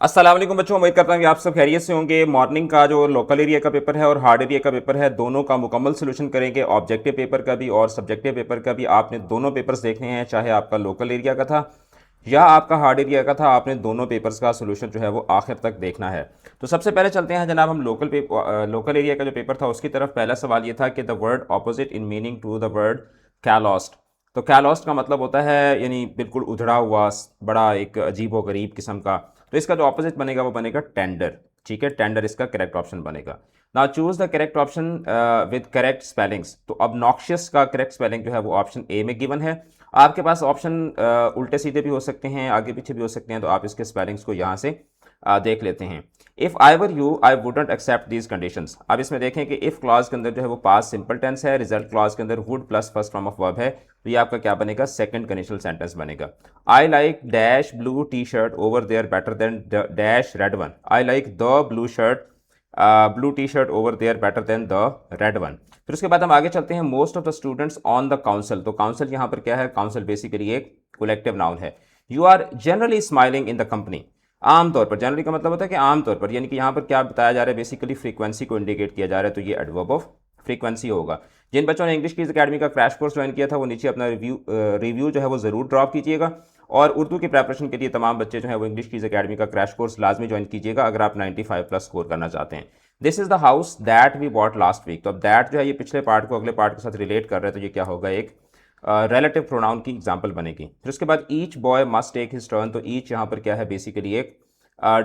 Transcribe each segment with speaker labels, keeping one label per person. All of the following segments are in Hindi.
Speaker 1: अस्सलाम वालेकुम बच्चों, उम्मीद करता हूँ कि आप सब खैरियत से होंगे। मॉर्निंग का जो लोकल एरिया का पेपर है और हार्ड एरिया का पेपर है, दोनों का मुकम्मल सोल्यूशन करेंगे। ऑब्जेक्टिव पेपर का भी और सब्जेक्टिव पेपर का भी आपने दोनों पेपर्स देखने हैं, चाहे आपका लोकल एरिया का था या आपका हार्ड एरिया का था। आपने दोनों पेपर्स का सोल्यूशन जो है वो आखिर तक देखना है। तो सबसे पहले चलते हैं जनाब, हम लोकल एरिया का जो पेपर था उसकी तरफ। पहला सवाल ये था कि the word opposite in meaning to the word callous. तो कैलॉस्ट का मतलब होता है यानी बिल्कुल उधड़ा हुआ, बड़ा एक अजीब व गरीब किस्म का। तो इसका जो ऑपोजिट बनेगा वो बनेगा टेंडर। ठीक है, टेंडर इसका करेक्ट ऑप्शन बनेगा। Now choose the correct option with correct spellings. तो अब नॉक्शियस का करेक्ट स्पेलिंग जो है वो ऑप्शन ए में गिवन है। आपके पास ऑप्शन उल्टे सीधे भी हो सकते हैं, आगे पीछे भी हो सकते हैं, तो आप इसके स्पेलिंग्स को यहाँ से देख लेते हैं। If I were you I wouldn't accept these conditions. अब इसमें देखें कि इफ़ क्लॉज के अंदर जो है वो पास सिंपल टेंस है, रिजल्ट क्लॉज के अंदर would plus first form of verb है, तो ये आपका क्या बनेगा, सेकंड कंडीशनल सेंटेंस बनेगा। I like dash blue T shirt over there better than dash red one. I like the blue T shirt over there better than the red one. फिर उसके बाद हम आगे चलते हैं। Most of the students on the council. तो काउंसिल यहाँ पर क्या है, काउंसिल बेसिकली एक कलेक्टिव नाउन है। You are generally smiling in the company. आमतौर पर, जनरली का मतलब होता है कि आमतौर पर, यानी कि यहाँ पर क्या बताया जा रहा है, बेसिकली फ्रीक्वेंसी को इंडिकेट किया जा रहा है, तो ये एडवर्ब ऑफ फ्रीक्वेंसी होगा। जिन बच्चों ने इंग्लिश कीज अकेडमी का क्रैश कोर्स ज्वाइन किया था वो नीचे अपना रिव्यू जो है वो ज़रूर ड्रॉप कीजिएगा। और उर्दू की प्रेपरेशन के लिए तमाम बच्चे जो है वो इंग्लिश कीज अकेडमी का क्रैश कोर्स लाजमी ज्वाइन कीजिएगा अगर आप 95 प्लस स्कोर करना चाहते हैं। This is the house that we bought last week. तो अब दैट जो है ये पिछले पार्ट को अगले पार्ट के साथ रिलेट कर रहे हैं, तो ये क्या होगा, एक रिलेटिव प्रोनाउन की एग्जाम्पल बनेगी। फिर उसके बाद each boy must take his turn. तो ईच यहाँ पर क्या है, बेसिकली एक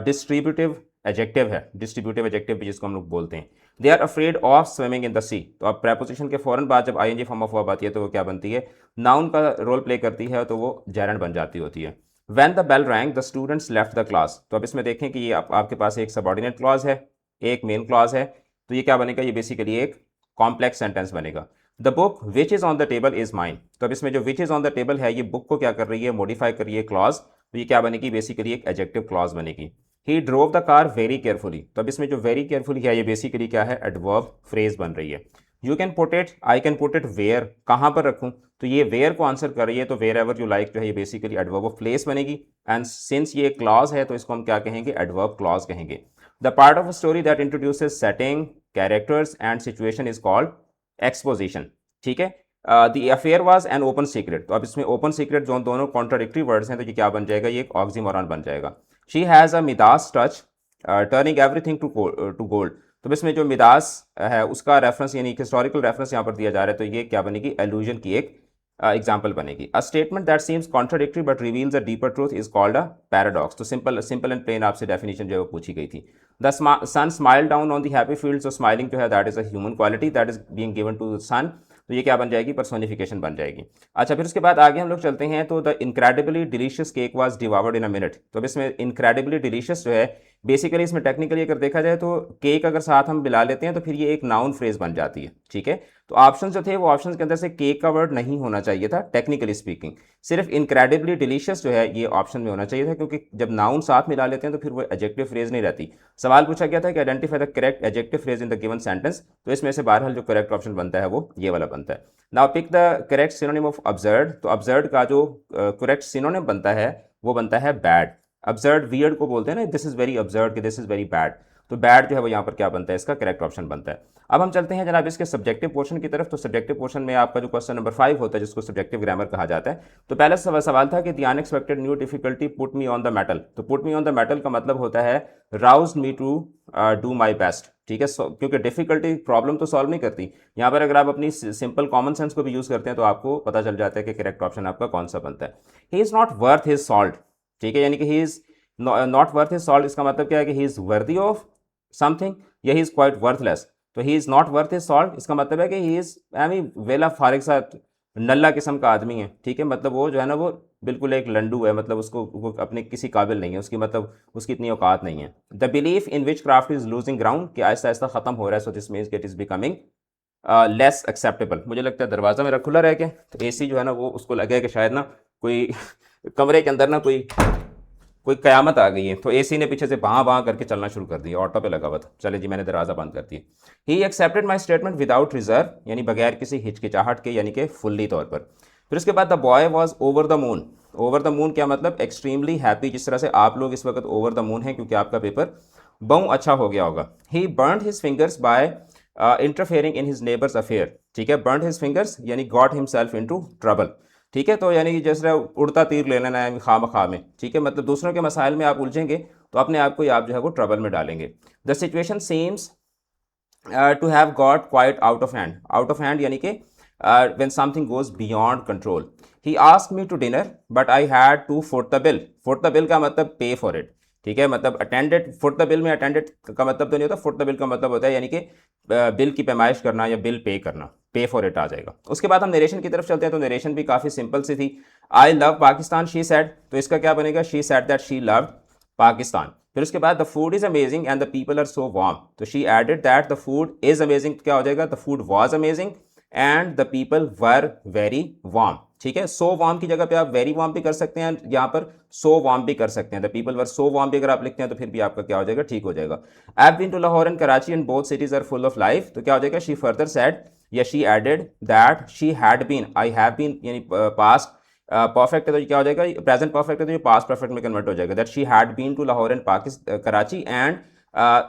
Speaker 1: डिस्ट्रीब्यूटिव एजेक्टिव है, डिस्ट्रीब्यूटिव एजेक्टिव भी जिसको हम लोग बोलते हैं। They are afraid of swimming in the sea. तो अब प्रेपोजिशन के फौरन बाद जब आईएनजी फॉर्म ऑफ वर्ब आती है तो वो क्या बनती है, नाउन का रोल प्ले करती है, तो वो जैरंड बन जाती होती है। When the bell rang the students left the class. तो अब इसमें देखें कि ये आपके पास एक सबऑर्डिनेट क्लॉज है, एक मेन क्लॉज है, तो ये क्या बनेगा, ये बेसिकली एक कॉम्प्लेक्स सेंटेंस बनेगा। The book which is on the table is mine. तो अब इसमें जो which is on the table है ये बुक को क्या कर रही है, मॉडिफाई कर रही है क्लॉज, तो ये क्या बनेगी, बेसिकली एक एडजेक्टिव क्लॉज बनेगी। He drove the car very carefully. तो अब इसमें जो वेरी केयरफुली है ये बेसिकली क्या है, एडवर्ब फ्रेज बन रही है। You can put it, I can put it where, कहाँ पर रखूँ, तो ये वेयर को आंसर कर रही है, तो वेयर एवर यू लाइक जो है ये बेसिकली एडवर्ब ऑफ प्लेस बनेगी। एंड सिंस ये क्लॉज है तो इसको हम क्या कहेंगे, एडवर्ब क्लॉज कहेंगे। The part of a story that introduces setting, characters and situation is called exposition. ठीक है। The affair was an open secret. तो अब इसमें ओपन सीक्रेट जो दोनों कॉन्ट्राडिक्टरी वर्ड्स हैं, तो ये क्या बन जाएगा, ये एक ऑक्सीमोरॉन बन जाएगा। She has a Midas touch turning everything to gold. तो इसमें जो मिदास है उसका रेफरेंस यानी हिस्टोरिकल रेफरेंस यहाँ पर दिया जा रहा है, तो ये क्या बनेगी, एल्यूजन की एक एग्जाम्पल बनेगी। A statement that seems contradictory but reveals a deeper truth is called a paradox. तो सिंपल एंड प्लेन आपसे डेफिनेशन जो है वो पूछी गई थी। The sun smile down on the happy field. तो स्माइलिंग जो है that is a human quality that is being given to the sun. तो ये क्या बन जाएगी, पर्सोनिफिकेशन बन जाएगी। अच्छा, फिर उसके बाद आगे हम लोग चलते हैं। तो the incredibly delicious cake was devoured in a minute. तो अब इसमें इनक्रेडिबली डिलीशियस जो है, बेसिकली इसमें टेक्निकली अगर देखा जाए तो केक अगर साथ हम मिला लेते हैं तो फिर ये एक नाउन फ्रेज बन जाती है। ठीक है, तो ऑप्शन जो थे वो ऑप्शन के अंदर से केक का वर्ड नहीं होना चाहिए था टेक्निकली स्पीकिंग। सिर्फ इनक्रेडिबली डिलीशियस जो है ये ऑप्शन में होना चाहिए था, क्योंकि जब नाउन साथ मिला लेते हैं तो फिर वो एडजेक्टिव फ्रेज नहीं रहती। सवाल पूछा गया था कि identify the correct adjective phrase in the given sentence. तो इसमें से बहरहाल जो करेक्ट ऑप्शन बनता है वो ये वाला बनता है। Now pick the correct synonym of absurd. तो अब्सर्ड का जो करेक्ट सिनोनिम बनता है वो बनता है बैड। अब्सर्ड वियर्ड को बोलते हैं ना, this is very absurd, this is very bad. तो बैड जो है वो यहाँ पर क्या बनता है, इसका करेक्ट ऑप्शन बनता है। अब हम चलते हैं जनाब इसके सब्जेक्टिव पोर्शन की तरफ। तो सब्जेक्टिव पोर्शन में आपका जो क्वेश्चन नंबर 5 होता है जिसको सब्जेक्टिव ग्रामर कहा जाता है। तो पहला सवाल था कि the unexpected new difficulty put me on the mettle. तो put me on the mettle का मतलब होता है rouse me to do my best. ठीक है, क्योंकि डिफिकल्टी प्रॉब्लम तो सॉल्व नहीं करती। यहाँ पर अगर आप अपनी सिंपल कॉमन सेंस को भी यूज करते हैं तो आपको पता चल जाता है कि करेक्ट ऑप्शन आपका कौन सा बनता है। He is not worth his salt. ठीक है, यानी कि he is not worth his salt, इसका मतलब क्या है कि he is worthy of something या ही इज क्वाइट वर्थलेस। तो he is not worth his salt, इसका मतलब है कि ही इज वेला फारिग सा नल्ला किस्म का आदमी है। ठीक है, मतलब वो जो है ना वो बिल्कुल एक लंडू है, मतलब उसको वो अपने किसी काबिल नहीं है, उसकी मतलब उसकी इतनी औकात नहीं है। The belief in which craft is losing ground, कि आहिस्ता आहिस्ता खत्म हो रहा है, so this means it is becoming less acceptable. मुझे लगता है दरवाज़ा मेरा खुला रह गया, तो एसी जो है ना वो उसको लगे कि शायद ना कोई कमरे के अंदर ना कोई कयामत आ गई है, तो एसी ने पीछे से बाँ बाँ करके चलना शुरू कर दिया, ऑटो पे लगा हुआ था। चले जी, मैंने दरवाज़ा बंद कर दिया। He accepted my statement without reserve, यानी बगैर किसी हिचकिचाहट के, यानी कि फुल्ली तौर पर। फिर उसके बाद the boy was over the moon. Over the moon क्या मतलब, एक्सट्रीमली हैप्पी, जिस तरह से आप लोग इस वक्त ओवर द मून है क्योंकि आपका पेपर बहु अच्छा हो गया होगा। He burn his fingers by interfering in his neighbours affair. ठीक है, बर्न हिज फिंगर्स यानी गॉट हिमसेल्फ इनटू ट्रबल। ठीक है, तो यानी कि जैसे उड़ता तीर ले लेना है खामखा में। ठीक है, मतलब दूसरों के मसाइल में आप उलझेंगे तो अपने आप को आप जो है वो ट्रबल में डालेंगे। The situation seems to have got quite out of hand. Out of hand यानी कि when something goes beyond control. He asked me to dinner but I had to foot the bill. Foot the bill का मतलब पे फॉर इट। ठीक है, मतलब अटेंडेड, फुट द बिल में अटेंडेड का मतलब तो नहीं होता, फुट द बिल का मतलब होता है यानी कि बिल की पैमाइश करना या बिल पे करना, पे फॉर इट आ जाएगा। उसके बाद हम नरेशन की तरफ चलते हैं, तो नरेशन भी काफ़ी सिंपल सी थी। I love Pakistan she said, तो इसका क्या बनेगा, she said that she loved Pakistan. फिर उसके बाद the food is amazing and the people are so warm, तो she added that the food is amazing, क्या हो जाएगा, the food was amazing and the people were very warm. ठीक है, सो वार्म की जगह पे आप वेरी वार्म भी कर सकते हैं, यहाँ पर सो वार्म भी कर सकते हैं। The people were so warm भी अगर आप लिखते हैं तो फिर भी आपका क्या हो जाएगा, ठीक हो जाएगा। I have been to Lahore and Karachi and both cities are full of life, तो क्या हो जाएगा, शी फर्दर सेड या she added that she had been, I have been यानी पास्ट परफेक्ट है तो क्या हो जाएगा, प्रेजेंट परफेक्ट है तो ये पास्ट परफेक्ट में कन्वर्ट हो जाएगा। That she had been to Lahore and Karachi and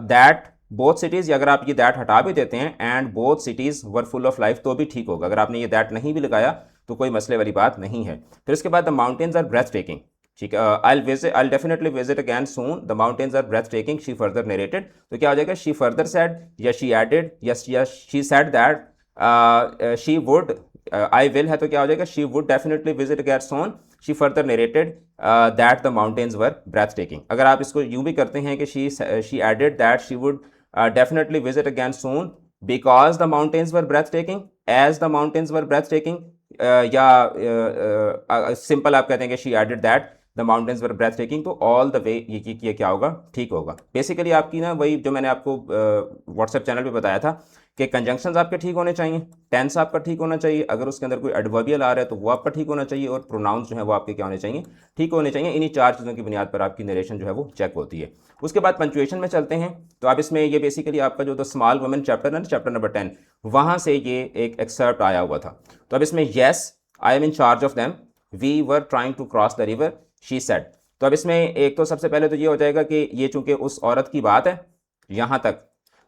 Speaker 1: that both cities, अगर आप ये दैट हटा भी देते हैं, and both cities were full of life तो भी ठीक होगा। अगर आपने ये दैट नहीं भी लगाया तो कोई मसले वाली बात नहीं है। फिर उसके बाद the mountains are breathtaking. ठीक है, I definitely visit again soon, the mountains are breathtaking, she further narrated, तो क्या हो जाएगा, शी फर्दर सेड या शी एडेड या she said that she would, I will है तो क्या हो जाएगा, she would definitely visit again soon, she further narrated that the mountains were breathtaking. अगर आप इसको यूं भी करते हैं कि she added that she would definitely visit again soon because the mountains were breathtaking, as the mountains were breathtaking, या सिंपल आप कहते हैं कि she added that the mountains were breathtaking, तो all the way ये क्या होगा, ठीक होगा। बेसिकली आपकी ना वही जो मैंने आपको व्हाट्सएप चैनल पे बताया था कि कंजंक्शंस आपके ठीक होने चाहिए, टेंस आपका ठीक होना चाहिए, अगर उसके अंदर कोई एडवर्बियल आ रहा है तो वो आपका ठीक होना चाहिए, और प्रोनाउंस जो है वो आपके क्या होने चाहिए, ठीक होने चाहिए। इन्हीं चार चीज़ों की बुनियाद पर आपकी नरेशन जो है वो चेक होती है। उसके बाद पंचुएशन में चलते हैं, तो आप इसमें ये बेसिकली आपका जो द स्मॉल वुमेन चैप्टर है ना, चैप्टर नंबर 10, वहाँ से ये एक एक्सर्प्ट आया हुआ था। तो अब इसमें yes I am in charge of them, we were trying to cross the river, she said. तो अब इसमें एक तो सबसे पहले तो ये हो जाएगा कि ये चूंकि उस औरत की बात है यहाँ तक,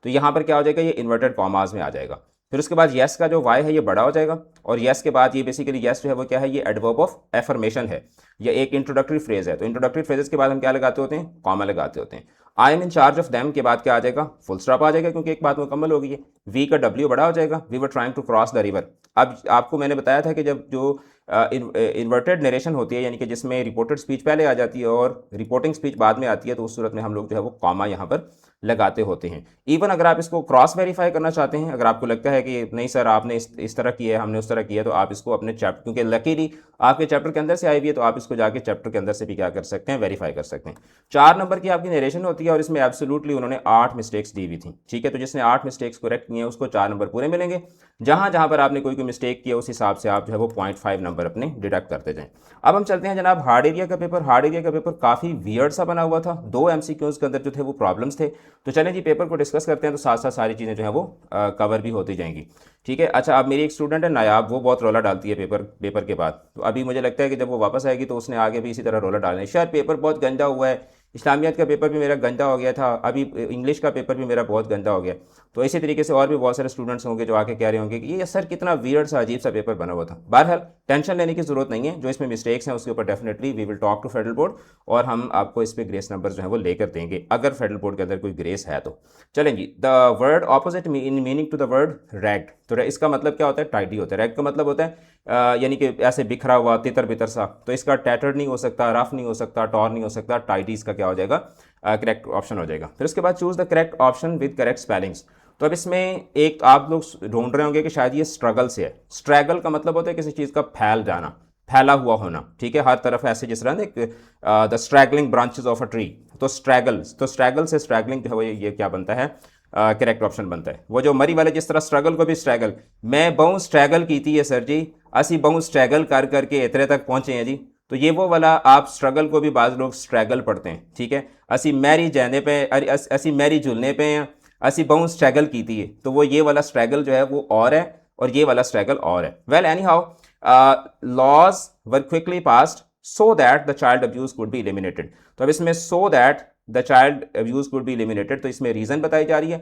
Speaker 1: तो यहाँ पर क्या हो जाएगा, ये इन्वर्टेड कॉमास में आ जाएगा। फिर उसके बाद येस का जो वाई है ये बड़ा हो जाएगा, और येस के बाद ये बेसिकली येस जो है वो क्या है, ये एडवर्ब ऑफ एफर्मेशन है, ये एक इंट्रोडक्टरी फ्रेज है। तो इंट्रोडक्टरी फ्रेजेस के बाद हम क्या लगाते होते हैं, कॉमा लगाते होते हैं। आई am in charge of them के बाद क्या आ जाएगा, फुल स्टॉप आ जाएगा, क्योंकि एक बात मुकम्मल हो गई है। वी का डब्ल्यू बड़ा हो जाएगा, we were trying to cross the river. अब आपको मैंने बताया था कि जब जो इन्वर्टेड नरेशन होती है, यानी कि जिसमें रिपोर्टेड स्पीच पहले आ जाती है और रिपोर्टिंग स्पीच बाद में आती है, तो उस सूरत में हम लोग जो है वो कॉमा यहाँ पर लगाते होते हैं। इवन अगर आप इसको क्रॉस वेरीफाई करना चाहते हैं, अगर आपको लगता है कि नहीं सर आपने इस तरह किया है, हमने उस तरह किया, तो आप इसको अपने चैप्टर, क्योंकि लकीली आपके चैप्टर के अंदर से आई हुई है, तो आप इसको जाके चैप्टर के अंदर से भी क्या कर सकते हैं, वेरीफाई कर सकते हैं। 4 नंबर की आपकी नरेशन होती है, और इसमें एब्सोल्युटली उन्होंने 8 मिस्टेक्स दी हुई थी। ठीक है, तो जिसने 8 मिस्टेक्स करेक्ट किए हैं उसको 4 नंबर पूरे मिलेंगे। जहां जहां पर आपने कोई मिस्टेक किया उस हिसाब से आप जो है वो 0.5 नंबर अपने डिडक्ट करते जाएं। अब हम चलते हैं जनाब हार्ड एरिया का पेपर। हार्ड एरिया का पेपर काफ़ी वियर्ड सा बना हुआ था, 2 एमसीक्यूज के अंदर जो थे वो प्रॉब्लम्स थे। तो चलें जी पेपर को डिस्कस करते हैं, तो साथ साथ सारी चीज़ें जो है वो कवर भी होती जाएंगी। ठीक है, अच्छा अब मेरी एक स्टूडेंट है नायाब, वो बहुत रोला डालती है पेपर के बाद, तो अभी मुझे लगता है कि जब वो वापस आएगी तो उसने आगे भी इसी तरह रोला डालना है। शायद पेपर बहुत गंदा हुआ है, इस्लामियात का पेपर भी मेरा गंदा हो गया था, अभी इंग्लिश का पेपर भी मेरा बहुत गंदा हो गया। तो इसी तरीके से और भी बहुत सारे स्टूडेंट्स होंगे जो आके कह रहे होंगे कि ये सर कितना वियर्ड सा अजीब सा पेपर बना हुआ था। बहरहाल टेंशन लेने की जरूरत नहीं है, जो इसमें मिस्टेक्स हैं उसके ऊपर definitely we will talk to federal board, और हम आपको इस पर ग्रेस नंबर जो है वो लेकर देंगे अगर फेडरल बोर्ड के अंदर कोई ग्रेस है तो। चलें जी, the word opposite in meaning to the word ragged, तो इसका मतलब क्या होता है, टाइडी होता है। रैग का मतलब होता है यानी कि ऐसे बिखरा हुआ, तितर बितर सा, तो इसका टैटर्ड नहीं हो सकता, रफ नहीं हो सकता, टॉर नहीं हो सकता, टाइडी इसका क्या हो जाएगा, करेक्ट ऑप्शन हो जाएगा। फिर उसके बाद choose the correct option with correct spellings. तो अब इसमें एक आप लोग ढूंढ रहे होंगे कि शायद ये स्ट्रगल से है। स्ट्रगल का मतलब होता है किसी चीज़ का फैल जाना, फैला हुआ होना। ठीक है, हर तरफ ऐसे जिस तरह the struggling branches of a tree, तो स्ट्रैगल, तो स्ट्रैगल से स्ट्रैगलिंग जो है वो ये क्या बनता है, करेक्ट ऑप्शन बनता है। वो जो मरी वाले जिस तरह स्ट्रगल को भी स्ट्रैगल, मैं बहु स्ट्रैगल की थी है सर जी, असी बहु स्ट्रैगल कर करके इतने तक पहुंचे हैं जी, तो ये वो वाला आप स्ट्रगल को भी बाज़ लोग स्ट्रैगल पढ़ते हैं। ठीक है, असी मैरी जाने पे, असी मैरी झूलने पे हैं, असी बहु स्ट्रगल की थी, तो वो ये वाला स्ट्रगल जो है वो और है, और ये वाला स्ट्रगल और है। Well anyhow, laws were quickly passed so that the child abuse could be eliminated. तो अब इसमें so that the child abuse could be eliminated, तो इसमें रीजन बताई जा रही है।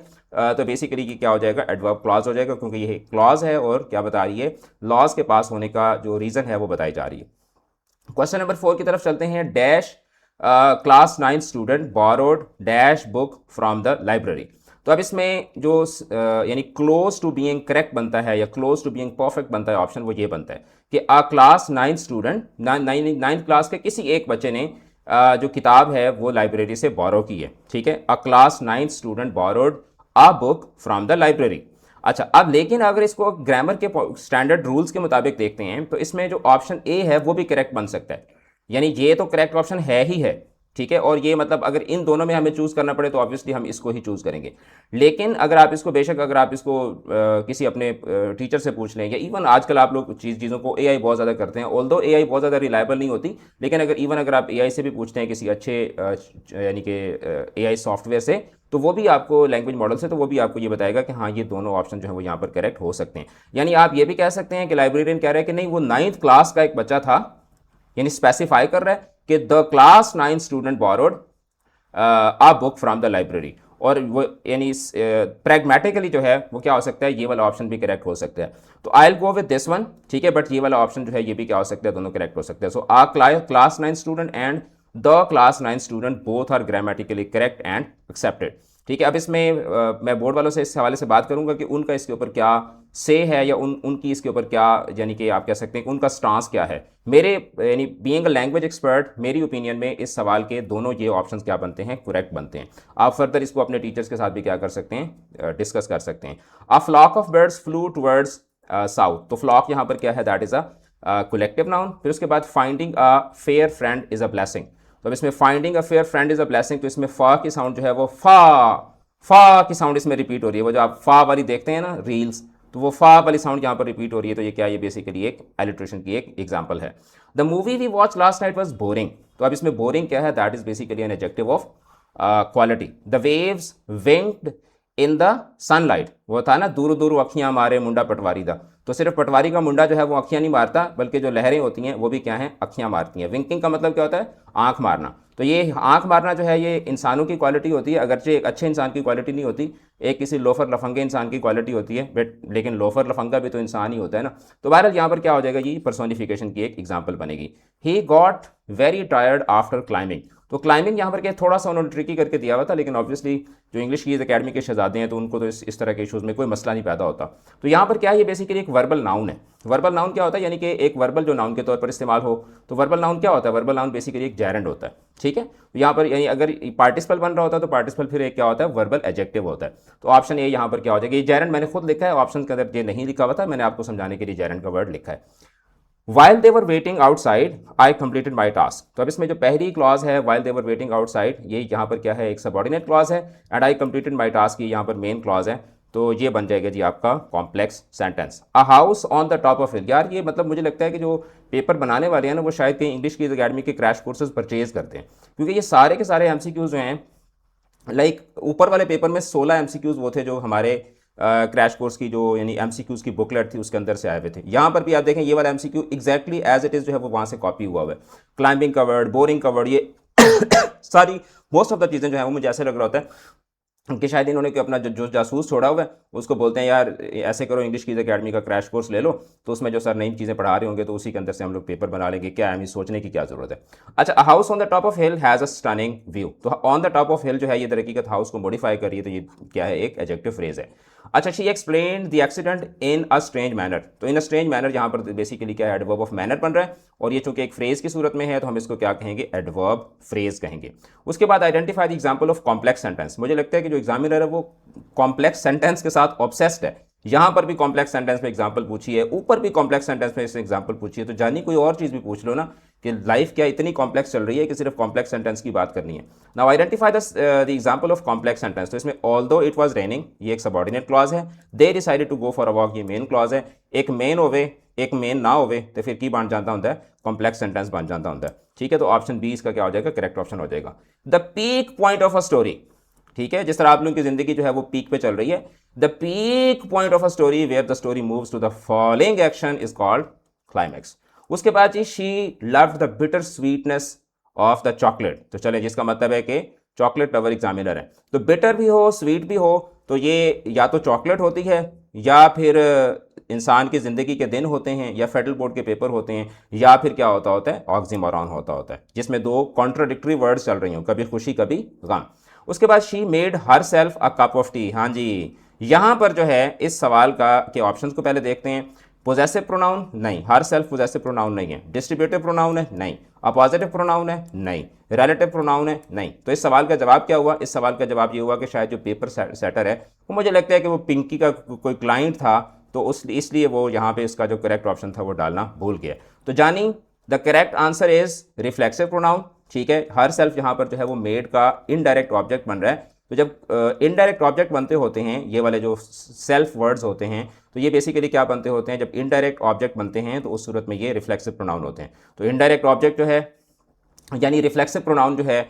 Speaker 1: तो बेसिकली ये क्या हो जाएगा, एडवर्ब क्लॉज हो जाएगा, क्योंकि ये क्लॉज है और क्या बता रही है, लॉज के पास होने का जो रीजन है वो बताई जा रही है। क्वेश्चन नंबर 4 की तरफ चलते हैं। Dash class 9 student borrowed dash book from the library. तो अब इसमें जो यानी क्लोज टू बीइंग करेक्ट बनता है या क्लोज टू बीइंग परफेक्ट बनता है ऑप्शन, वो ये बनता है कि अ क्लास 9 स्टूडेंट, नाइन्थ क्लास के किसी एक बच्चे ने जो किताब है वो लाइब्रेरी से बोरो की है। ठीक है, अ class 9 student borrowed a book from the library. अच्छा, अब लेकिन अगर इसको ग्रामर के स्टैंडर्ड रूल्स के मुताबिक देखते हैं तो इसमें जो ऑप्शन ए है वो भी करेक्ट बन सकता है, यानी ये तो करेक्ट ऑप्शन है ही है। ठीक है, और ये मतलब अगर इन दोनों में हमें चूज करना पड़े तो ऑब्वियसली हम इसको ही चूज करेंगे। लेकिन अगर आप इसको बेशक अगर आप इसको किसी अपने टीचर से पूछ लें, या इवन आजकल आप लोग चीज़ों को एआई बहुत ज़्यादा करते हैं, ऑल्दो एआई बहुत ज़्यादा रिलायबल नहीं होती, लेकिन अगर आप एआई से भी पूछते हैं किसी अच्छे यानी कि एआई सॉफ्टवेयर से, तो वो भी आपको लैंग्वेज मॉडल से, तो वो भी आपको ये बताएगा कि हाँ ये दोनों ऑप्शन जो है वो यहाँ पर करेक्ट हो सकते हैं। यानी आप ये भी कह सकते हैं कि लाइब्रेरियन कह रहा है कि नहीं, वो 9th क्लास का एक बच्चा था, यानी स्पेसिफाई कर रहा है कि the class 9 student borrowed a book from the library, और वो यानी प्रैग्मेटिकली जो है वो क्या हो सकता है, ये वाला ऑप्शन भी करेक्ट हो सकता है। तो I will go with this one. ठीक है, बट ये वाला ऑप्शन जो है ये भी क्या हो सकता है, दोनों करेक्ट हो सकते हैं। So a class 9 student and the class 9 student both are grammatically correct and accepted. ठीक है, अब इसमें मैं बोर्ड वालों से इस हवाले से बात करूंगा कि उनका इसके ऊपर क्या से है, या उनकी इसके ऊपर क्या, यानी कि आप कह सकते हैं कि उनका स्टांस क्या है। मेरे यानी बीइंग अ लैंग्वेज एक्सपर्ट, मेरी ओपिनियन में इस सवाल के दोनों ये ऑप्शंस क्या बनते हैं, करेक्ट बनते हैं। आप फर्दर इसको अपने टीचर्स के साथ भी क्या कर सकते हैं, डिस्कस कर सकते हैं। A flock of birds flew towards south. तो फ्लॉक यहाँ पर क्या है, that is a collective noun. फिर उसके बाद finding a fair friend is a blessing. तो अब इसमें finding a fair friend is a blessing, तो इसमें फा की साउंड जो है वो फा की साउंड इसमें रिपीट हो रही है। वो जो आप फा वाली देखते हैं ना रील्स, तो वो फा वाली साउंड यहाँ पर रिपीट हो रही है। तो ये क्या, ये बेसिकली एक एलिट्रेशन की एक एग्जांपल है। The movie we watch last night was boring. तो अब इसमें बोरिंग क्या है, that is basically an adjective of quality. The waves winked in the sunlight. वो था ना, दूर दूर अखियां मारे मुंडा पटवारी दा। तो सिर्फ पटवारी का मुंडा जो है वो अखियां नहीं मारता, बल्कि जो लहरें होती हैं वो भी क्या हैं, अखियां मारती हैं। विंकिंग का मतलब क्या होता है, आंख मारना। तो ये आंख मारना जो है ये इंसानों की क्वालिटी होती है, अगरचे एक अच्छे इंसान की क्वालिटी नहीं होती, एक किसी लोफर लफंगे इंसान की क्वालिटी होती है, बट लेकिन लोफर लफंगा भी तो इंसान ही होता है ना। तो बहरहाल यहाँ पर क्या हो जाएगा, ये पर्सोनिफिकेशन की एक एग्जाम्पल बनेगी। He got very tired after climbing. तो क्लाइंबिंग यहाँ पर क्या, थोड़ा सा उन्होंने ट्रिकी करके दिया हुआ था, लेकिन ऑब्वियसली जो इंग्लिश की अकेडमी के शहजादे हैं तो उनको तो इस तरह के इशूज़ में कोई मसला नहीं पैदा होता। तो यहाँ पर क्या है, ये बेसिकली एक वर्बल नाउन है। वर्बल नाउन क्या होता है, यानी कि एक वर्बल जो नाउन के तौर पर इस्तेमाल हो। तो वर्बल नाउन क्या होता है, वर्बल नाउन बेसिकली एक जैरेंड होता है। ठीक है, तो यहाँ पर यानी अगर पार्टिसिपल बन रहा होता है तो पार्टिसिपल फिर एक क्या होता है, वर्बल एडजेक्टिव होता है। तो ऑप्शन ए यहाँ पर क्या हो जाएगा, ये जैरेंड मैंने खुद लिखा है, ऑप्शन के अंदर ये नहीं लिखा हुआ था, मैंने आपको समझाने के लिए जैरेंड का वर्ड लिखा है। While they were waiting outside, I completed my task। तो अब इसमें जो पहली क्लॉज है while they were waiting outside, ये यहाँ पर क्या है, एक सबऑर्डिनेट क्लॉज है, and I completed my task ये यहाँ पर मेन क्लॉज है। तो ये बन जाएगा जी आपका complex sentence. A house on the top of hill. यार ये मतलब मुझे लगता है कि जो पेपर बनाने वाले हैं ना, वो शायद कहीं इंग्लिश की अकेडमी के क्रैश कोर्सेज परचेज करते हैं, क्योंकि ये सारे के सारे एमसीक्यूज जो हैं, लाइक ऊपर वाले पेपर में 16 एमसीक्यूज वो थे जो हमारे क्रैश कोर्स की जो यानी एमसीक्यूज की बुकलेट थी उसके अंदर से आए हुए थे। यहाँ पर भी आप देखें ये वाला MCQ exactly as it is जो है वो वहाँ से कॉपी हुआ हुआ है। क्लाइंबिंग का वर्ड, बोरिंग का वर्ड, ये सारी मोस्ट ऑफ द चीज़ें जो है वो मुझे ऐसे लग रहा होता है कि शायद इन्होंने कोई अपना जो जासूस छोड़ा हुआ है उसको बोलते हैं यार ऐसे करो, इंग्लिश की अकेडमी का क्रैश कोर्स ले लो, तो उसमें जो सर नई चीज़ें पढ़ा रहे होंगे तो उसी के अंदर से हम लोग पेपर बना लेंगे। क्या है, सोचने की क्या जरूरत है। अच्छा, house on the top of hill has a stunning view. तो ऑन द टॉप ऑफ हिल जो है ये दरकीकत हाउस को मॉडिफाई कर रही है, तो ये क्या है, एक एडजेक्टिव फ्रेज है। अच्छा, she explained the accident in a strange manner. तो इन अ स्ट्रेंज मैनर यहाँ पर बेसिकली क्या है, एडवर्ब ऑफ मैनर बन रहा है, और ये चूंकि एक फ्रेज की सूरत में है तो हम इसको क्या कहेंगे, एडवर्ब फ्रेज कहेंगे। उसके बाद identify the example of complex sentence. मुझे लगता है कि जो एग्जामिनर है वो कॉम्प्लेक्स सेंटेंस के साथ ऑब्सेस्ड है। यहां पर भी कॉम्प्लेक्स सेंटेंस में एग्जांपल पूछी है, ऊपर भी कॉम्प्लेक्स सेंटेंस में इसने एग्जांपल पूछी है, तो जानी कोई और चीज भी पूछ लो ना कि लाइफ क्या इतनी कॉम्प्लेक्स चल रही है कि सिर्फ कॉम्प्लेक्स सेंटेंस की बात करनी है। Now identify the example of complex sentence. तो इसमें ऑल्दो इट वाज रेनिंग, ये एक सबऑर्डिनेट क्लॉज है। They decided to go for a walk, ये मेन क्लॉज है। एक मेन होवे एक मेन ना होवे तो फिर की बन जाता होता है, कॉम्प्लेक्स सेंटेंस बन जाता होता है। ठीक है, तो ऑप्शन बी इसका क्या हो जाएगा, करेक्ट ऑप्शन हो जाएगा। The peak point of a story. ठीक है, जिस तरह आप लोगों की जिंदगी जो है वो पीक पे चल रही है, the peak point of a story where the story moves to the following action is called climax. उसके बाद जी she loved the bitter sweetness of the chocolate, तो चले जिसका मतलब है कि चॉकलेट लवर एग्जामिनर है, तो बिटर भी हो स्वीट भी हो, तो ये या तो चॉकलेट होती है या फिर इंसान की ज़िंदगी के दिन होते हैं या फेडरल बोर्ड के पेपर होते हैं, या फिर क्या होता है ऑक्सीमोरॉन होता है जिसमें दो कॉन्ट्राडिक्टरी वर्ड्स चल रही हों, कभी खुशी कभी गम। उसके बाद she made her self a cup of T. हाँ जी, यहाँ पर जो है इस सवाल का के ऑप्शंस को पहले देखते हैं। पोजेसिव प्रोनाउन नहीं, हर सेल्फ पोजेसिव प्रोनाउन नहीं है। डिस्ट्रीब्यूटिव प्रोनाउन है नहीं। अपोजिटिव प्रोनाउन है नहीं। रिलेटिव प्रोनाउन है नहीं। तो इस सवाल का जवाब क्या हुआ? इस सवाल का जवाब ये हुआ कि शायद जो पेपर सेटर है वो मुझे लगता है कि वो पिंकी का कोई क्लाइंट था, तो उस इसलिए वो यहाँ पे इसका जो करेक्ट ऑप्शन था वो डालना भूल गया। तो जानी the correct answer is reflexive pronoun. ठीक है, हर सेल्फ यहाँ पर जो है वो मेड का इनडायरेक्ट ऑब्जेक्ट बन रहा है। तो जब इनडायरेक्ट ऑब्जेक्ट बनते होते हैं ये वाले जो सेल्फ वर्ड्स होते हैं, तो ये बेसिकली क्या बनते होते हैं? जब इनडायरेक्ट ऑब्जेक्ट बनते हैं तो उस सूरत में ये रिफ्लेक्सिव प्रोनाउन होते हैं। तो इनडायरेक्ट ऑब्जेक्ट जो है यानी रिफ्लेक्सिव प्रोनाउन जो है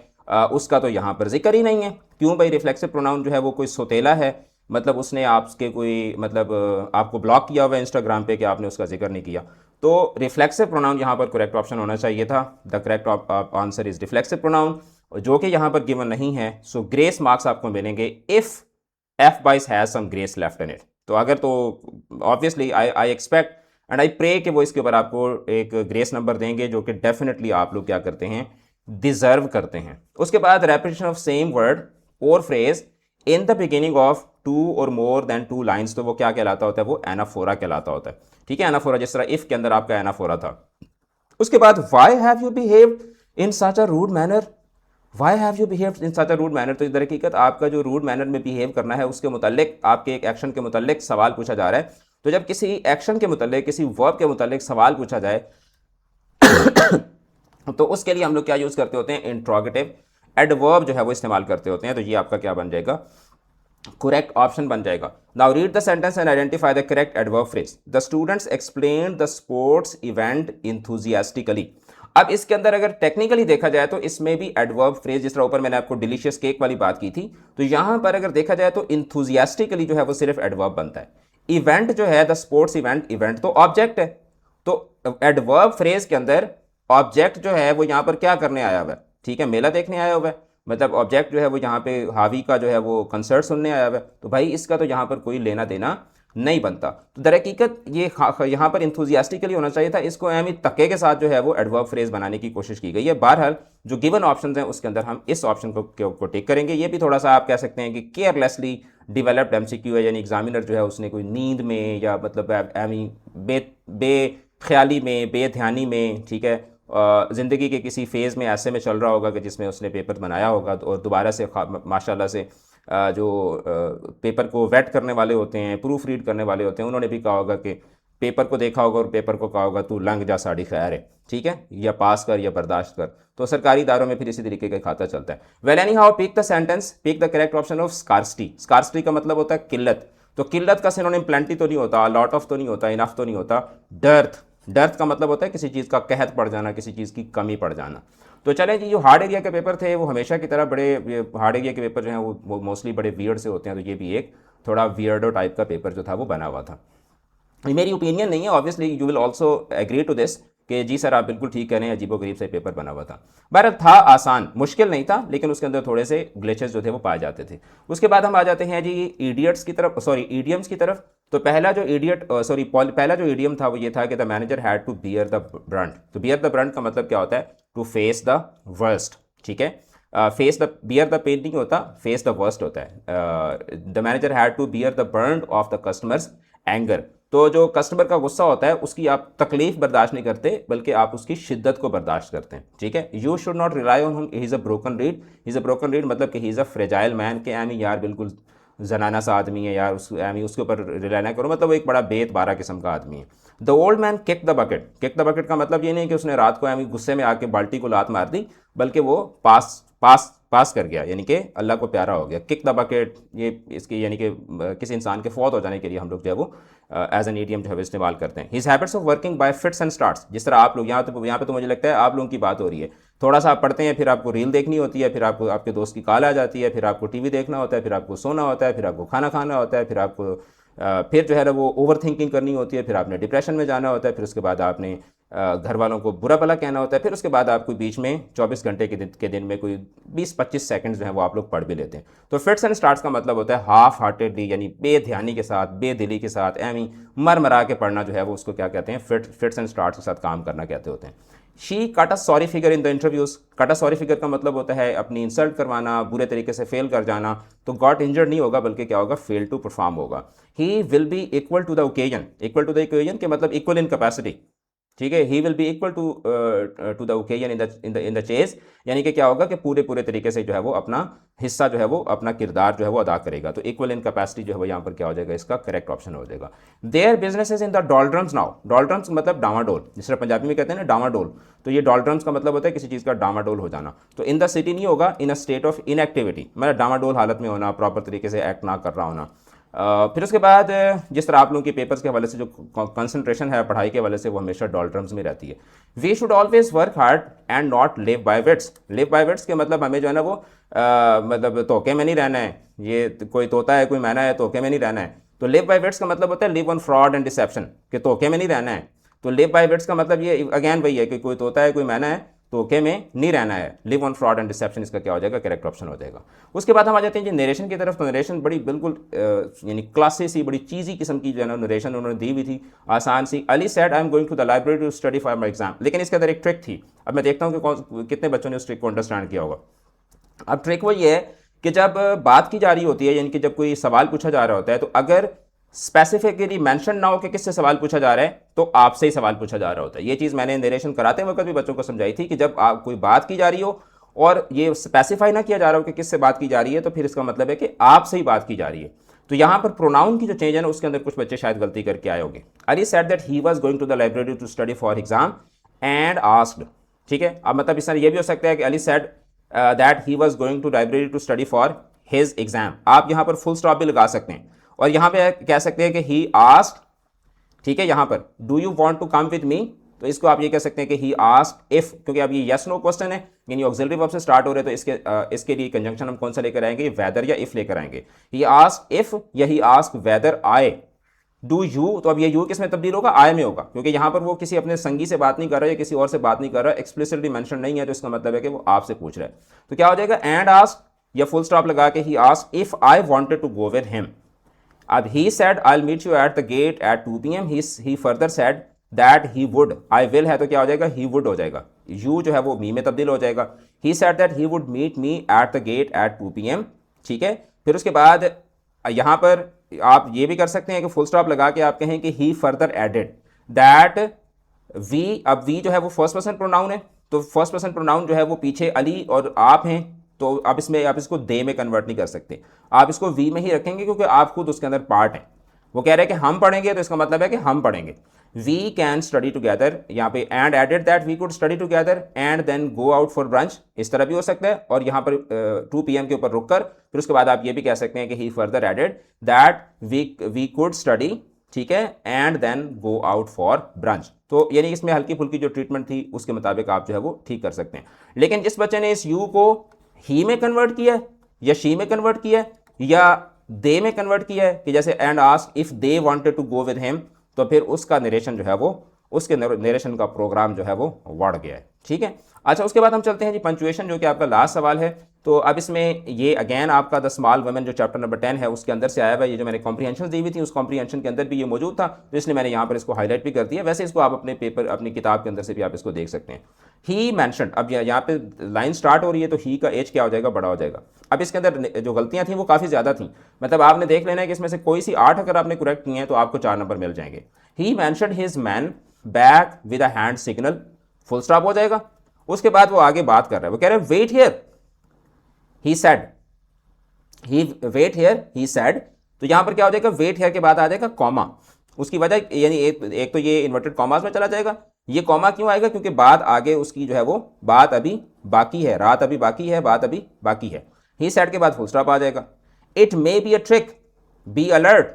Speaker 1: उसका तो यहाँ पर जिक्र ही नहीं है। क्यों भाई? रिफ्लेक्सिव प्रोनाउन जो है वो कोई सोतेला है, मतलब उसने आपके कोई मतलब आपको ब्लॉक किया हुआ है इंस्टाग्राम पे कि आपने उसका जिक्र नहीं किया। तो रिफ्लेक्सिव प्रोनाउन यहाँ पर करेक्ट ऑप्शन होना चाहिए था। The correct answer is reflexive pronoun, जो कि यहाँ पर गिवन नहीं है। सो ग्रेस मार्क्स आपको मिलेंगे if FBISE has some grace left in it. तो अगर तो obviously I expect and I pray कि वो इसके ऊपर आपको एक ग्रेस नंबर देंगे, जो कि डेफिनेटली आप लोग क्या करते हैं, डिजर्व करते हैं। उसके बाद रेपिटेशन ऑफ सेम वर्ड और phrase in the beginning of two और मोर देन टू लाइन्स, तो वो क्या कहलाता होता है? वो एनाफोरा कहलाता होता है। ठीक है, एनाफोरा, जिस तरह इफ के अंदर आपका एनाफोरा था। उसके बाद why have you behaved in such a rude manner, why have you behaved in such a rude manner. तो इधर हकीकत आपका जो रूड मैनर में बिहेव करना है उसके मुतालिक, आपके एक एक्शन के मुतालिक सवाल पूछा जा रहा है। तो जब किसी एक्शन के मुतालिक, किसी वर्ब के मुतालिक सवाल पूछा जाए तो उसके लिए हम लोग क्या यूज़ करते होते हैं? इंट्रोगेटिव एडवर्ब जो है वो इस्तेमाल करते होते हैं। तो ये आपका क्या बन जाएगा? करेक्ट ऑप्शन बन जाएगा। Now read the sentence and identify the correct adverb phrase. The students explain the sports event enthusiastically. अब इसके अंदर अगर टेक्निकली देखा जाए तो इसमें भी एडवर्ब फ्रेज, जिस तरह ऊपर मैंने आपको डिलीशियस केक वाली बात की थी, तो यहां पर अगर देखा जाए तो इंथुजियास्टिकली जो है वो सिर्फ एडवर्ब बनता है। इवेंट जो है द स्पोर्ट्स इवेंट, इवेंट तो ऑब्जेक्ट है। तो एडवर्ब फ्रेज के अंदर ऑब्जेक्ट जो है वो यहां पर क्या करने आया हुआ है? ठीक है, मेला देखने आया हुआ है। मतलब ऑब्जेक्ट जो है वो यहाँ पे हावी का जो है वो कंसर्ट सुनने आया हुआ है। तो भाई इसका तो यहाँ पर कोई लेना देना नहीं बनता। तो दर हकीकत ये यहाँ पर इंथुजियास्टिकली होना चाहिए था। इसको अहमी तके के साथ जो है वो एडवर्ब फ्रेज बनाने की कोशिश की गई है। बहरहाल जो गिवन ऑप्शन हैं उसके अंदर हम इस ऑप्शन को टेक करेंगे। ये भी थोड़ा सा आप कह सकते हैं कि केयरलेसली डिवेलप्ड एमसीक्यू है, यानी एग्जामिनर जो है उसने कोई नींद में या मतलब बेख्याली में, बेध्यानी में, ठीक है, ज़िंदगी के किसी फेज़ में ऐसे में चल रहा होगा कि जिसमें उसने पेपर बनाया होगा और दोबारा से माशाल्लाह से जो पेपर को वेट करने वाले होते हैं, प्रूफ रीड करने वाले होते हैं, उन्होंने भी कहा होगा कि पेपर को देखा होगा और पेपर को कहा होगा तू लंघ जा साड़ी खैर है, ठीक है, या पास कर या बर्दाश्त कर। तो सरकारी इदारों में फिर इसी तरीके का खाता चलता है। Well anyhow, pick the sentence, pick the correct option of scarcity. Scarcity का मतलब होता है किल्लत। तो किल्लत का सिनोनिम प्लेंटी तो नहीं होता, लॉट ऑफ तो नहीं होता, इनफ तो नहीं होता। डर्थ, डर्थ का मतलब होता है किसी चीज़ का कहत पड़ जाना, किसी चीज़ की कमी पड़ जाना। तो चलें जी, जो हार्ड एरिया के पेपर थे वो हमेशा की तरह बड़े, हार्ड एरिया के पेपर जो हैं वो मोस्टली बड़े वियर्ड से होते हैं। तो ये भी एक थोड़ा वियर्डो टाइप का पेपर जो था वो बना हुआ था। ये मेरी ओपिनियन नहीं है, obviously you will also agree to this कि जी सर आप बिल्कुल ठीक कह रहे हैं, अजीबोगरीब से पेपर बना हुआ था। बहरहाल था आसान, मुश्किल नहीं था, लेकिन उसके अंदर थोड़े से ग्लिचेस जो थे वो पाए जाते थे। उसके बाद हम आ जाते हैं जी इडियट्स की तरफ, सॉरी ईडियम्स की तरफ। तो पहला जो पहला जो ईडियम था वो ये था कि the manager had to bear the brunt. तो बियर द ब्रंट का मतलब क्या होता है? टू फेस द वर्स्ट, ठीक है। Face the, bear the pain नहीं होता, फेस द वर्स्ट होता है। The manager had to bear the burn of the customers anger. तो जो कस्टमर का गुस्सा होता है उसकी आप तकलीफ बर्दाश्त नहीं करते, बल्कि आप उसकी शिद्दत को बर्दाश्त करते हैं, ठीक है। You should not rely on him, he is a broken read. He is a broken read मतलब कि he is a fragile man, के यानी यार बिल्कुल जनाना सा आदमी है यार, उसके ऊपर रिलाई ना करो, मतलब वो एक बड़ा बेतबारा किस्म का आदमी है। The old man kick the bucket. Kick the bucket का मतलब ये नहीं कि उसने रात को गुस्से में आके बाल्टी को लात मार दी, बल्कि वो पास पास पास कर गया, यानी कि अल्लाह को प्यारा हो गया। किक द बकेट, ये इसकी यानी कि किसी इंसान के फौत हो जाने के लिए हम लोग जो है वो एज एन ईडियम जो है इस्तेमाल करते हैं। His habits of working bye fits and starts. जिस तरह आप लोग यहाँ पे तो मुझे लगता है आप लोगों की बात हो रही है। थोड़ा सा आप पढ़ते हैं, फिर आपको रील देखनी होती है, फिर आपको आपके दोस्त की कॉल आ जाती है, फिर आपको टीवी देखना होता है, फिर आपको सोना होता है, फिर आपको खाना खाना होता है, फिर आपको फिर जो है ना वो ओवर थिंकिंग करनी होती है, फिर आपने डिप्रेशन में जाना होता है, फिर उसके बाद आपने घर वालों को बुरा भला कहना होता है, फिर उसके बाद आपको बीच में 24 घंटे के दिन में कोई 20-25 सेकंड्स जो है वो आप लोग पढ़ भी लेते हैं। तो फिट्स एंड स्टार्ट्स का मतलब होता है हाफ हार्टेडली, यानी बेध्यानी के साथ, बेदिली के साथ, एमी मर मरा के पढ़ना जो है वो उसको क्या कहते हैं, फिट्स एंड स्टार्ट्स के साथ काम करना कहते होते हैं। She cut a sorry figure in the interviews. Cut a sorry figure का मतलब होता है अपनी इंसल्ट करवाना, बुरे तरीके से फेल कर जाना। तो गॉट इंजर्ड नहीं होगा, बल्कि क्या होगा, फेल टू परफॉर्म होगा। He will be equal to the occasion. Equal to the occasion के मतलब इक्वल इन कैपेसिटी, ठीक है। He will be equal to the occasion in the chess, यानी कि क्या होगा कि पूरे तरीके से जो है वो अपना हिस्सा जो है वो अपना किरदार जो है वो अदा करेगा। तो इक्वल इन कैपेसिटी जो है वो यहाँ पर क्या हो जाएगा, इसका करेक्ट ऑप्शन हो जाएगा। Their business is in the डॉल्ड्रम्स now. डॉल्ड्रम्स मतलब डामाडोल, जिस तरह पंजाबी में कहते हैं ना डामाडोल, तो ये डॉल्ड्रम्स का मतलब होता है किसी चीज़ का डामाडोल हो जाना। तो इन द सिटी नहीं होगा, इन अ स्टेट ऑफ इनएक्टिविटी, मतलब डामाडोल हालत में होना, प्रॉपर तरीके से एक्ट ना कर रहा होना। फिर उसके बाद जिस तरह आप लोगों के पेपर्स के हवाले से जो कंसंट्रेशन है पढ़ाई के हवाले से, वो हमेशा डॉल्ड्रम्स में रहती है। We should always work hard and not live by wits. Live by wits के मतलब हमें जो है ना वो मतलब तोके में नहीं रहना है, ये कोई तोता है कोई मैना है, तोके में नहीं रहना है। तो लिव बाय विट्स का मतलब होता है live on fraud and deception, कि तोके में नहीं रहना है। तो लिव बाय विट्स का मतलब ये अगेन वही है कि कोई तोता है कोई मैना है, धोखे में नहीं रहना है। Live on fraud and deception इसका क्या हो जाएगा, करेक्ट ऑप्शन हो जाएगा। उसके बाद हम आ जाते हैं जी नरेशन की तरफ। तो नरेशन बड़ी बिल्कुल यानी क्लासी सी, बड़ी चीज़ी किस्म की जो है ना नरेशन उन्होंने दी हुई थी, आसान सी। Ali said I am going to the library to study for my exam. लेकिन इसके अंदर एक ट्रिक थी। अब मैं देखता हूँ कि कितने बच्चों ने उस ट्रिक को अंडरस्टैंड किया होगा। अब ट्रिक वो ये है कि जब बात की जा रही होती है, यानी कि जब कोई सवाल पूछा जा रहा होता है, तो अगर स्पेसिफिकली मेंशन ना हो कि किससे सवाल पूछा जा रहा है, तो आपसे ही सवाल पूछा जा रहा होता है। ये चीज़ मैंने नरेशन कराते वक्त भी बच्चों को समझाई थी कि जब आप कोई बात की जा रही हो और ये स्पेसिफाई ना किया जा रहा हो कि किससे बात की जा रही है, तो फिर इसका मतलब है कि आपसे ही बात की जा रही है। तो यहाँ पर प्रोनाउन की जो चेंज है ना, उसके अंदर कुछ बच्चे शायद गलती करके आए होंगे। Ali said that he was going to the library to study for exam and asked, ठीक है। अब मतलब इस तरह ये भी हो सकता है कि Ali said that he was going to library to study for his exam. आप यहाँ पर फुल स्टॉप भी लगा सकते हैं और यहाँ पे कह सकते हैं कि ही आस्क्ड, ठीक है। यहाँ पर do you want to come with me, तो इसको आप ये कह सकते हैं कि ही आस्क्ड इफ, क्योंकि अब ये यस नो क्वेश्चन है, यानी ऑक्सिलरी वर्ब से स्टार्ट हो रहे हैं, तो इसके लिए कंजंक्शन हम कौन सा लेकर आएंगे, वेदर या इफ लेकर आएंगे। ही आस्क्ड इफ या he asked whether I do you, तो अब ये यू किस में तब्दील होगा, आई में होगा, क्योंकि यहाँ पर वो किसी अपने संगी से बात नहीं कर रहा है या किसी और से बात नहीं कर रहा है, एक्सप्लिसिटली मेंशन नहीं है, तो इसका मतलब है कि वो आपसे पूछ रहा है। तो क्या हो जाएगा, एंड आस्क्ड या फुल स्टॉप लगा के he asked if I wanted to go with him. अब he said I'll meet you at the gate at 2 PM. He further said that he would. I will है तो क्या हो जाएगा, he would हो जाएगा। you जो है वो me में तब्दील हो जाएगा। he said that he would meet me at the gate at 2 PM, ठीक है। फिर उसके बाद यहाँ पर आप ये भी कर सकते हैं कि फुल स्टॉप लगा के आप कहें कि he further added that we। अब we जो है वो फर्स्ट पर्सन प्रोनाउन है, तो फर्स्ट पर्सन प्रोनाउन जो है वो पीछे अली और आप हैं, तो आप इसमें आप इसको दे में कन्वर्ट नहीं कर सकते, आप इसको वी में ही रखेंगे, क्योंकि आप खुद उसके अंदर पार्ट हैं। वो कह रहे हैं कि हम पढ़ेंगे, तो इसका मतलब है कि हम पढ़ेंगे। वी कैन स्टडी टुगेदर, यहाँ पे and added that we could study together and then go out for brunch, इस तरह भी हो सकता है। और यहाँ पर 2 PM के ऊपर रुक कर फिर उसके बाद आप ये भी कह सकते हैं कि he further added that we could study, ठीक है, and then go out for brunch. तो यानी इसमें हल्की फुल्की जो ट्रीटमेंट थी उसके मुताबिक आप जो है वो ठीक कर सकते हैं। लेकिन जिस बच्चे ने इस यू को ही में कन्वर्ट किया है या शी में कन्वर्ट किया है या दे में कन्वर्ट किया है, कि जैसे and ask if they wanted to go with him, तो फिर उसका नरेशन जो है वो, उसके नरेशन का प्रोग्राम जो है वो बढ़ गया है, ठीक है। अच्छा, उसके बाद हम चलते हैं जी पंचुएशन, जो कि आपका लास्ट सवाल है। तो अब इसमें ये अगेन आपका द स्मॉल वुमेन जो चैप्टर नंबर 10 है उसके अंदर से आया हुआ, ये जो मैंने कॉम्प्रीहेंशन दी हुई थी उस कॉम्प्रीहेंशन के अंदर भी ये मौजूद था, तो इसलिए मैंने यहाँ पर इसको हाईलाइट भी कर दिया। वैसे इसको आप अपने पेपर अपनी किताब के अंदर से भी आप इसको देख सकते हैं। ही मैंशनड, अब यहाँ पे लाइन स्टार्ट हो रही है तो ही का एज क्या हो जाएगा, बड़ा हो जाएगा। अब इसके अंदर जो गलतियाँ थी वो काफ़ी ज़्यादा थी, मतलब आपने देख लेना है कि इसमें से कोई सी 8 अगर आपने करेक्ट की हैं तो आपको 4 नंबर मिल जाएंगे। He mentioned his man back with a hand signal, full stop हो जाएगा। उसके बाद वो आगे बात कर रहा है, वो कह रहे हैं wait here he said, he wait here he said. तो यहां पर क्या हो जाएगा, वेट हियर के बाद आ जाएगा कॉमा। उसकी वजह यानी एक तो ये इन्वर्टेड कॉमास में चला जाएगा। ये कॉमा क्यों आएगा, क्योंकि बात आगे उसकी जो है वो बात अभी बाकी है, रात अभी बाकी है, बात अभी बाकी है। ही सेड के बाद फुल स्टॉप आ जाएगा। It may be a trick, be alert.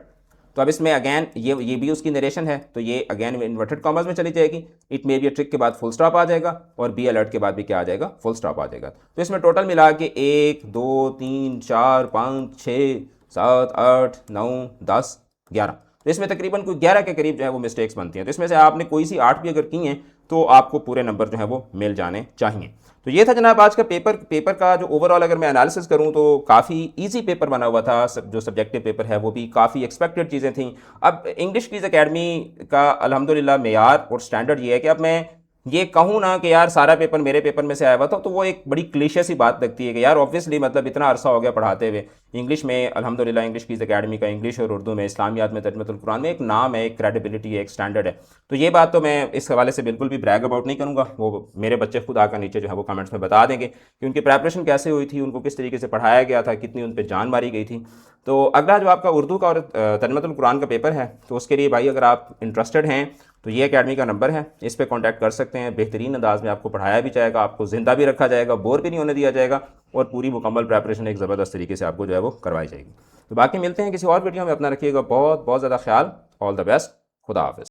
Speaker 1: तो अब इसमें अगेन ये भी उसकी नरेशन है, तो ये अगेन इन्वर्टेड कॉमर्स में चली जाएगी। It may be a trick के बाद फुल स्टॉप आ जाएगा और बी अलर्ट के बाद भी क्या आ जाएगा, फुल स्टॉप आ जाएगा। तो इसमें टोटल मिला के 1 2 3 4 5 6 7 8 9 10 11। तो इसमें तकरीबन कोई 11 के करीब जो है वो मिस्टेक्स बनती हैं। तो इसमें से आपने कोई सी 8 भी अगर की हैं तो आपको पूरे नंबर जो है वो मिल जाने चाहिए। तो ये था जनाब आज का पेपर का जो ओवरऑल अगर मैं एनालिसिस करूं तो काफ़ी इजी पेपर बना हुआ था। जो सब्जेक्टिव पेपर है वो भी काफ़ी एक्सपेक्टेड चीज़ें थी। अब इंग्लिश क्विज एकेडमी का अल्हम्दुलिल्लाह मेयार और स्टैंडर्ड ये है कि अब मैं ये कहूँ ना कि यार सारा पेपर मेरे पेपर में से आया हुआ था तो वो एक बड़ी क्लीशे सी बात लगती है कि यार ऑब्वियसली मतलब इतना अरसा हो गया पढ़ाते हुए इंग्लिश में अल्हम्दुलिल्लाह इंग्लिश क्विज एकेडमी का इंग्लिश और उर्दू में इस्लामियात में तर्जुमतुल कुरान में एक नाम है, एक क्रेडिबिलिटी है, एक स्टैंडर्ड है। तो ये बात तो मैं इस हवाले से बिल्कुल भी ब्रैग अबाउट नहीं करूँगा। वो मेरे बच्चे खुद आकर नीचे जो है वो कमेंट्स में बता देंगे कि उनकी प्रेपरेशन कैसे हुई थी, उनको किस तरीके से पढ़ाया गया था, कितनी उन पर जान मारी गई थी। तो अगला जो आपका उर्दू का और तर्जुमतुल कुरान का पेपर है तो उसके लिए भाई अगर आप इंटरेस्टेड हैं तो ये एकेडमी का नंबर है, इस पर कांटेक्ट कर सकते हैं। बेहतरीन अंदाज में आपको पढ़ाया भी जाएगा, आपको ज़िंदा भी रखा जाएगा, बोर भी नहीं होने दिया जाएगा और पूरी मुकम्मल प्रेपरेशन एक ज़बरदस्त तरीके से आपको जो है वो करवाई जाएगी। तो बाकी मिलते हैं किसी और वीडियो में। अपना रखिएगा बहुत बहुत ज़्यादा ख्याल। All the best. खुदा हाफिज़।